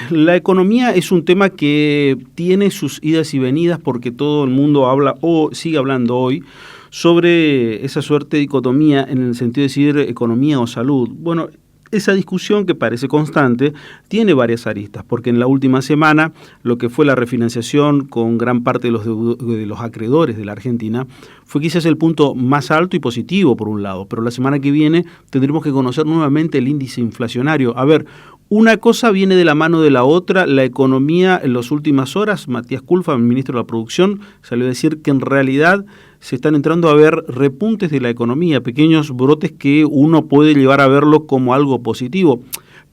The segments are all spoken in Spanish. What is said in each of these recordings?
La economía es un tema que tiene sus idas y venidas porque todo el mundo habla o sigue hablando hoy sobre esa suerte de dicotomía en el sentido de decir economía o salud. Bueno, esa discusión que parece constante tiene varias aristas, porque en la última semana lo que fue la refinanciación con gran parte de los acreedores de la Argentina fue quizás el punto más alto y positivo por un lado, pero la semana que viene tendremos que conocer nuevamente el índice inflacionario. A ver, una cosa viene de la mano de la otra. La economía en las últimas horas, Matías Culfas, el ministro de la Producción, salió a decir que en realidad se están entrando a ver repuntes de la economía, pequeños brotes que uno puede llevar a verlo como algo positivo.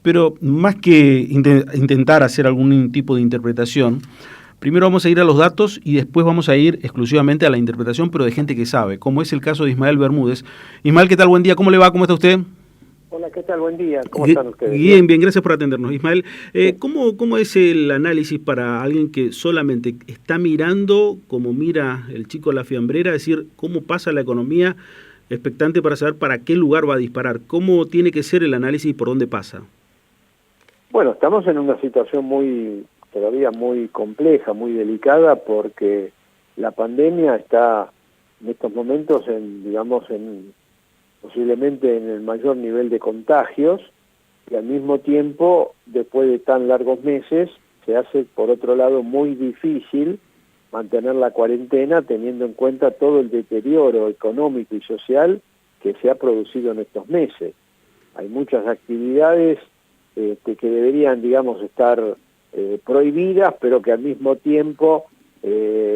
Pero más que intentar hacer algún tipo de interpretación, primero vamos a ir a los datos y después vamos a ir exclusivamente a la interpretación, pero de gente que sabe, como es el caso de Ismael Bermúdez. Ismael, ¿qué tal? Buen día, ¿cómo le va? ¿Cómo está usted? Hola, ¿qué tal? Buen día. ¿Cómo están ustedes? Bien, bien, gracias por atendernos. Ismael, Sí. ¿cómo es el análisis para alguien que solamente está mirando, como mira el chico a la fiambrera, es decir, cómo pasa la economía, expectante para saber para qué lugar va a disparar? ¿Cómo tiene que ser el análisis y por dónde pasa? Bueno, estamos en una situación todavía muy compleja, muy delicada, porque la pandemia está en estos momentos posiblemente en el mayor nivel de contagios, y al mismo tiempo, después de tan largos meses, se hace, por otro lado, muy difícil mantener la cuarentena teniendo en cuenta todo el deterioro económico y social que se ha producido en estos meses. Hay muchas actividades que deberían, estar prohibidas, pero que al mismo tiempo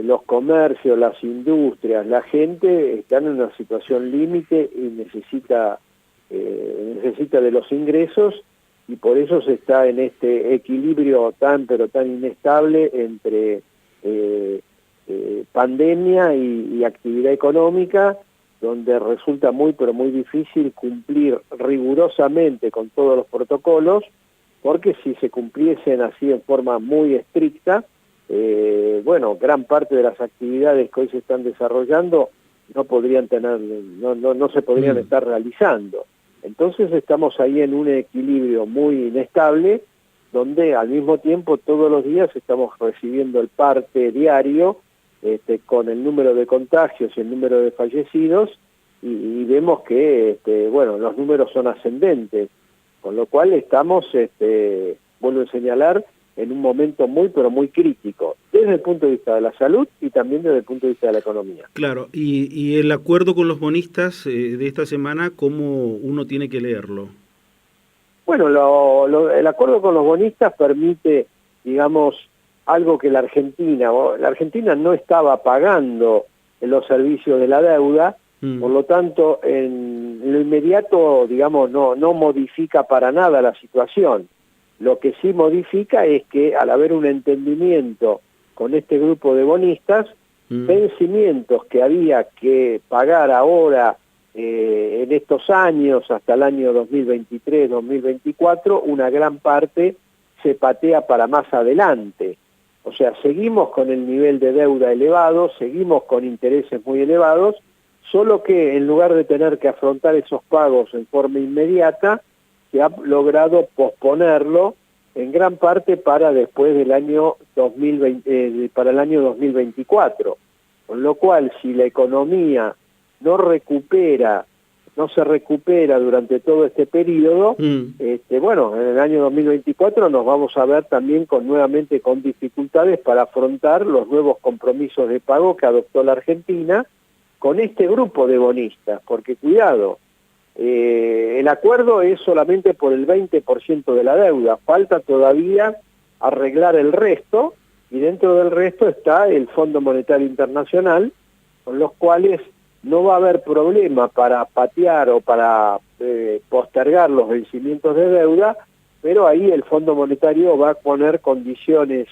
los comercios, las industrias, la gente están en una situación límite y necesita de los ingresos, y por eso se está en este equilibrio pero tan inestable entre pandemia y actividad económica, donde resulta pero muy difícil cumplir rigurosamente con todos los protocolos, porque si se cumpliesen así en forma muy estricta, gran parte de las actividades que hoy se están desarrollando no se podrían estar realizando. Entonces estamos ahí en un equilibrio muy inestable, donde al mismo tiempo todos los días estamos recibiendo el parte diario con el número de contagios y el número de fallecidos, y vemos que los números son ascendentes, con lo cual estamos, vuelvo a señalar, en un momento pero muy crítico, desde el punto de vista de la salud y también desde el punto de vista de la economía. Claro, y el acuerdo con los bonistas de esta semana, ¿cómo uno tiene que leerlo? Bueno, el acuerdo con los bonistas permite, algo que la Argentina no estaba pagando en los servicios de la deuda, por lo tanto, en lo inmediato, no modifica para nada la situación. Lo que sí modifica es que al haber un entendimiento con este grupo de bonistas, vencimientos que había que pagar ahora en estos años, hasta el año 2023-2024, una gran parte se patea para más adelante. O sea, seguimos con el nivel de deuda elevado, seguimos con intereses muy elevados, solo que en lugar de tener que afrontar esos pagos en forma inmediata, se ha logrado posponerlo en gran parte para después del año para el año 2024. Con lo cual, si la economía no se recupera durante todo este periodo, en el año 2024 nos vamos a ver también nuevamente con dificultades para afrontar los nuevos compromisos de pago que adoptó la Argentina con este grupo de bonistas, porque cuidado, el acuerdo es solamente por el 20% de la deuda, falta todavía arreglar el resto, y dentro del resto está el Fondo Monetario Internacional, con los cuales no va a haber problema para patear o para postergar los vencimientos de deuda, pero ahí el Fondo Monetario va a poner condiciones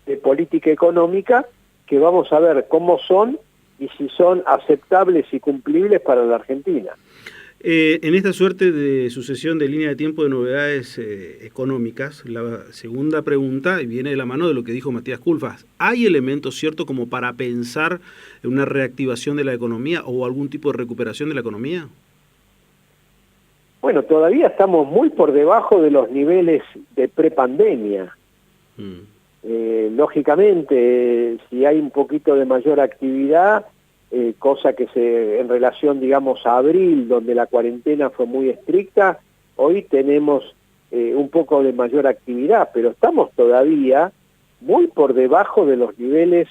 de política económica que vamos a ver cómo son y si son aceptables y cumplibles para la Argentina. En esta suerte de sucesión de línea de tiempo de novedades económicas, la segunda pregunta viene de la mano de lo que dijo Matías Culfas. ¿Hay elementos ciertos como para pensar en una reactivación de la economía o algún tipo de recuperación de la economía? Bueno, todavía estamos muy por debajo de los niveles de prepandemia. Lógicamente, si hay un poquito de mayor actividad, cosa que en relación, digamos, a abril, donde la cuarentena fue muy estricta, hoy tenemos un poco de mayor actividad, pero estamos todavía muy por debajo de los niveles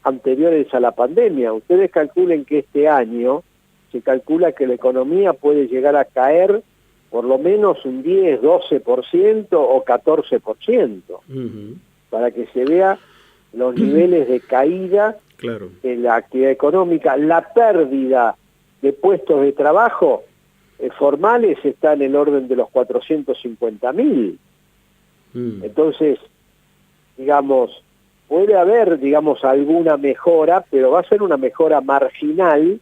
anteriores a la pandemia. Ustedes calculen que este año se calcula que la economía puede llegar a caer por lo menos un 10, 12% o 14%, para que se vea los niveles de caída en la actividad económica. La pérdida de puestos de trabajo formales está en el orden de los 450.000. Entonces, digamos, puede haber, digamos, alguna mejora, pero va a ser una mejora marginal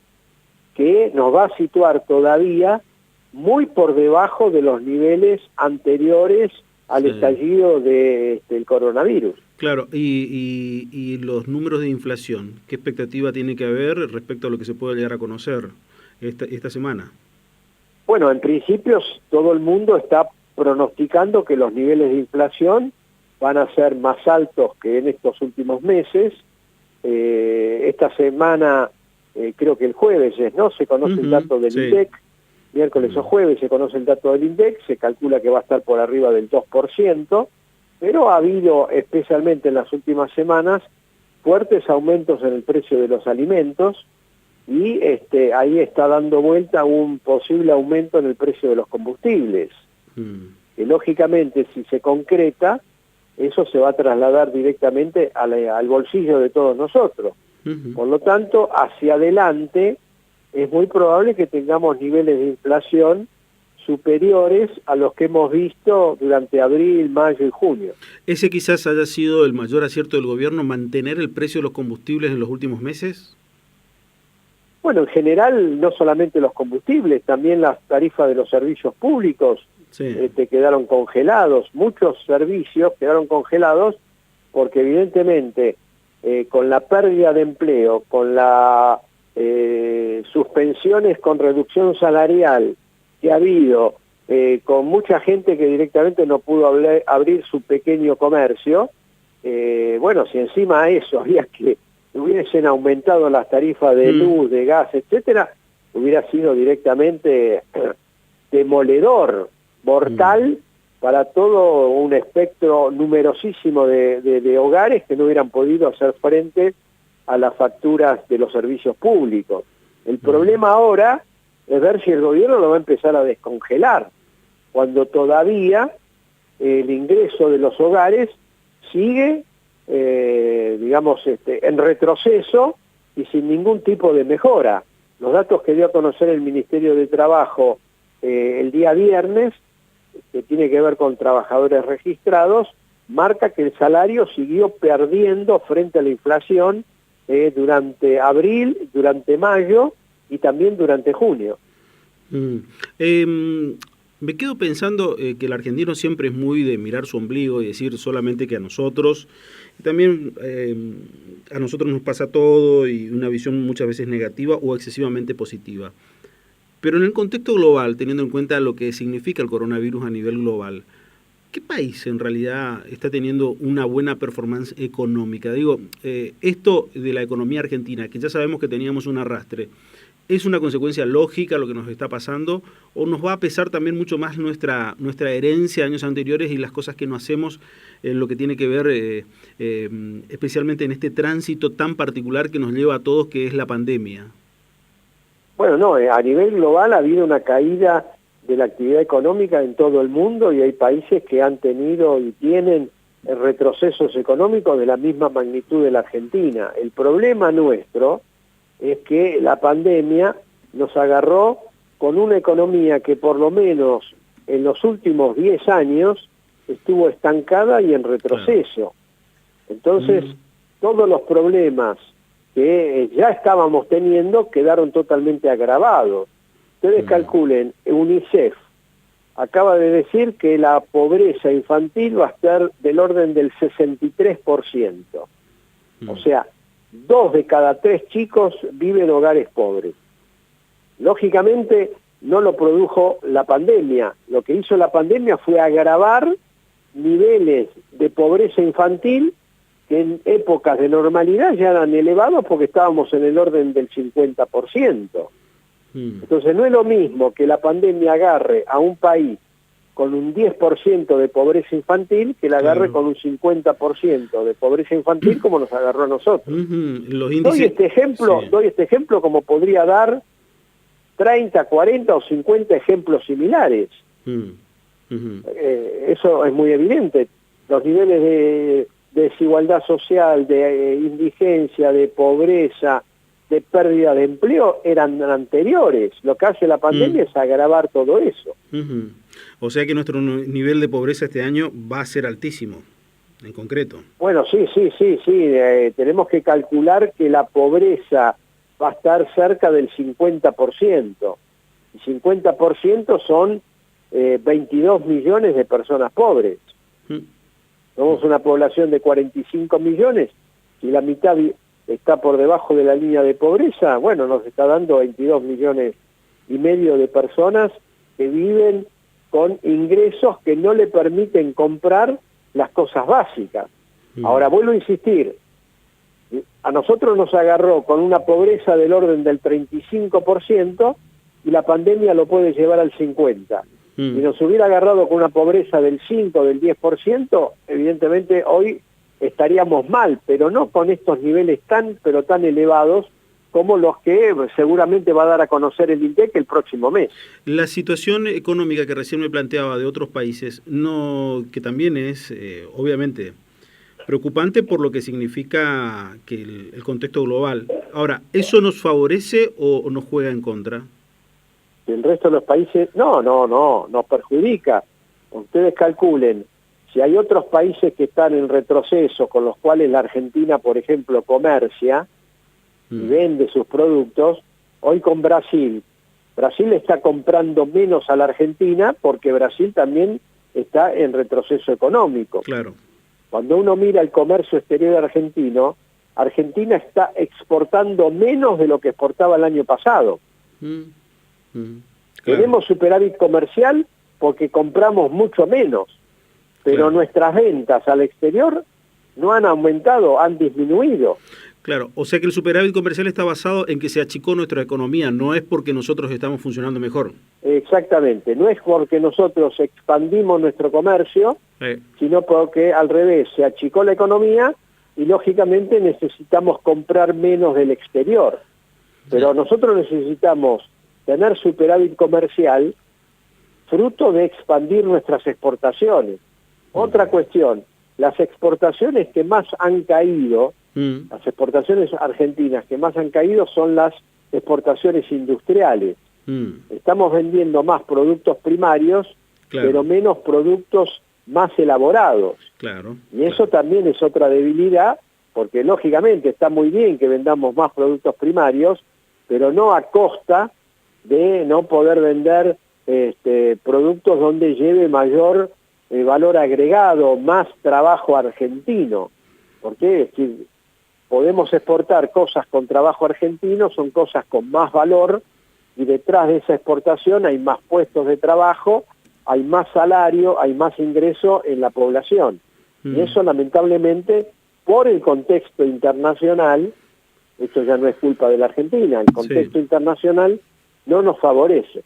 que nos va a situar todavía muy por debajo de los niveles anteriores al estallido del coronavirus. Claro, y los números de inflación, ¿qué expectativa tiene que haber respecto a lo que se puede llegar a conocer esta semana? Bueno, en principio todo el mundo está pronosticando que los niveles de inflación van a ser más altos que en estos últimos meses. Esta semana, creo que el jueves, ¿no? Se conoce el dato del INDEC, miércoles o jueves se conoce el dato del INDEC, se calcula que va a estar por arriba del 2%, pero ha habido, especialmente en las últimas semanas, fuertes aumentos en el precio de los alimentos, y ahí está dando vuelta un posible aumento en el precio de los combustibles, que lógicamente, si se concreta, eso se va a trasladar directamente al bolsillo de todos nosotros. Por lo tanto, hacia adelante es muy probable que tengamos niveles de inflación superiores a los que hemos visto durante abril, mayo y junio. ¿Ese quizás haya sido el mayor acierto del gobierno, mantener el precio de los combustibles en los últimos meses? Bueno, en general, no solamente los combustibles, también las tarifas de los servicios públicos quedaron congelados. Muchos servicios quedaron congelados porque evidentemente con la pérdida de empleo, con las suspensiones con reducción salarial que ha habido, con mucha gente que directamente no pudo abrir su pequeño comercio, bueno, si encima a eso había que hubiesen aumentado las tarifas de luz, de gas, etcétera, hubiera sido directamente demoledor, mortal, para todo un espectro numerosísimo de hogares que no hubieran podido hacer frente a las facturas de los servicios públicos. El problema ahora es ver si el gobierno lo va a empezar a descongelar, cuando todavía el ingreso de los hogares sigue digamos, en retroceso y sin ningún tipo de mejora. Los datos que dio a conocer el Ministerio de Trabajo el día viernes, que tiene que ver con trabajadores registrados, marca que el salario siguió perdiendo frente a la inflación durante abril, durante mayo y también durante junio. Me quedo pensando que el argentino siempre es muy de mirar su ombligo y decir solamente que a nosotros, y también a nosotros nos pasa todo, y una visión muchas veces negativa o excesivamente positiva. Pero en el contexto global, teniendo en cuenta lo que significa el coronavirus a nivel global, ¿qué país en realidad está teniendo una buena performance económica? Digo, esto de la economía argentina, que ya sabemos que teníamos un arrastre, ¿es una consecuencia lógica lo que nos está pasando, o nos va a pesar también mucho más nuestra herencia de años anteriores y las cosas que no hacemos en lo que tiene que ver especialmente en este tránsito tan particular que nos lleva a todos, que es la pandemia? Bueno, no, a nivel global ha habido una caída de la actividad económica en todo el mundo, y hay países que han tenido y tienen retrocesos económicos de la misma magnitud de la Argentina. El problema nuestro es que la pandemia nos agarró con una economía que por lo menos en los últimos 10 años estuvo estancada y en retroceso. Entonces, todos los problemas que ya estábamos teniendo quedaron totalmente agravados. Ustedes calculen, UNICEF acaba de decir que la pobreza infantil va a estar del orden del 63%. O sea, 2 de cada 3 chicos viven en hogares pobres. Lógicamente, no lo produjo la pandemia. Lo que hizo la pandemia fue agravar niveles de pobreza infantil que en épocas de normalidad ya eran elevados porque estábamos en el orden del 50%. Entonces no es lo mismo que la pandemia agarre a un país con un 10% de pobreza infantil que la agarre con un 50% de pobreza infantil como nos agarró a nosotros. Los índices... Doy este ejemplo como podría dar 30, 40 o 50 ejemplos similares. Eso es muy evidente. Los niveles de desigualdad social, de indigencia, de pobreza, de pérdida de empleo eran anteriores. Lo que hace la pandemia es agravar todo eso. O sea que nuestro nivel de pobreza este año va a ser altísimo, en concreto. Bueno, sí. Tenemos que calcular que la pobreza va a estar cerca del 50%. El 50% son 22 millones de personas pobres. Somos una población de 45 millones y la mitad está por debajo de la línea de pobreza. Bueno, nos está dando 22 millones y medio de personas que viven con ingresos que no le permiten comprar las cosas básicas. Ahora, vuelvo a insistir, a nosotros nos agarró con una pobreza del orden del 35% y la pandemia lo puede llevar al 50%. Si nos hubiera agarrado con una pobreza del 5, del 10%, evidentemente hoy estaríamos mal, pero no con estos niveles tan elevados como los que seguramente va a dar a conocer el INDEC el próximo mes. La situación económica que recién me planteaba de otros países, que también es obviamente preocupante por lo que significa que el contexto global. Ahora, ¿eso nos favorece o nos juega en contra? El resto de los países, no, nos perjudica. Ustedes calculen, si hay otros países que están en retroceso, con los cuales la Argentina, por ejemplo, comercia y vende sus productos, hoy con Brasil está comprando menos a la Argentina porque Brasil también está en retroceso económico. Claro. Cuando uno mira el comercio exterior argentino, Argentina está exportando menos de lo que exportaba el año pasado. Claro. Tenemos superávit comercial porque compramos mucho menos, pero nuestras ventas al exterior no han aumentado, han disminuido. Claro, o sea que el superávit comercial está basado en que se achicó nuestra economía, no es porque nosotros estamos funcionando mejor. Exactamente, no es porque nosotros expandimos nuestro comercio, sino porque al revés, se achicó la economía y lógicamente necesitamos comprar menos del exterior. Pero nosotros necesitamos tener superávit comercial fruto de expandir nuestras exportaciones. Otra cuestión, las exportaciones que más han caído, las exportaciones argentinas que más han caído son las exportaciones industriales. Estamos vendiendo más productos primarios, pero menos productos más elaborados. Y eso también es otra debilidad, porque lógicamente está muy bien que vendamos más productos primarios, pero no a costa de no poder vender productos donde lleve mayor valor agregado, más trabajo argentino. Porque es decir, podemos exportar cosas con trabajo argentino, son cosas con más valor, y detrás de esa exportación hay más puestos de trabajo, hay más salario, hay más ingreso en la población. Y eso lamentablemente, por el contexto internacional, esto ya no es culpa de la Argentina, el contexto internacional no nos favorece.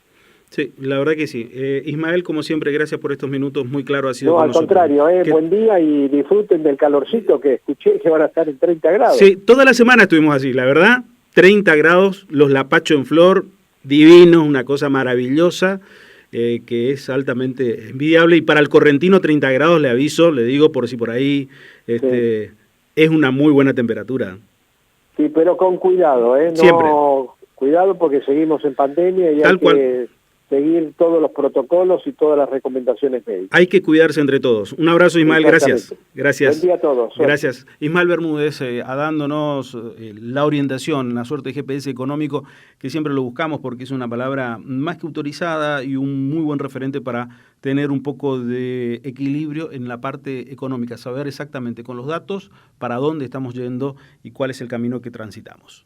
Sí, la verdad que sí. Ismael, como siempre, gracias por estos minutos, muy claro ha sido No, con al nosotros. contrario, buen día y disfruten del calorcito que escuché que van a estar en 30 grados. Sí, toda la semana estuvimos así, la verdad, 30 grados, los lapachos en flor, divinos, una cosa maravillosa, que es altamente envidiable, y para el correntino 30 grados, le aviso, le digo por si por ahí, es una muy buena temperatura. Sí, pero con cuidado, no, siempre. Cuidado porque seguimos en pandemia y hay que seguir todos los protocolos y todas las recomendaciones médicas. Hay que cuidarse entre todos. Un abrazo, Ismael, gracias. Gracias. Buen día a todos. Gracias. Ismael Bermúdez, dándonos la orientación, la suerte de GPS económico, que siempre lo buscamos porque es una palabra más que autorizada y un muy buen referente para tener un poco de equilibrio en la parte económica, saber exactamente con los datos para dónde estamos yendo y cuál es el camino que transitamos.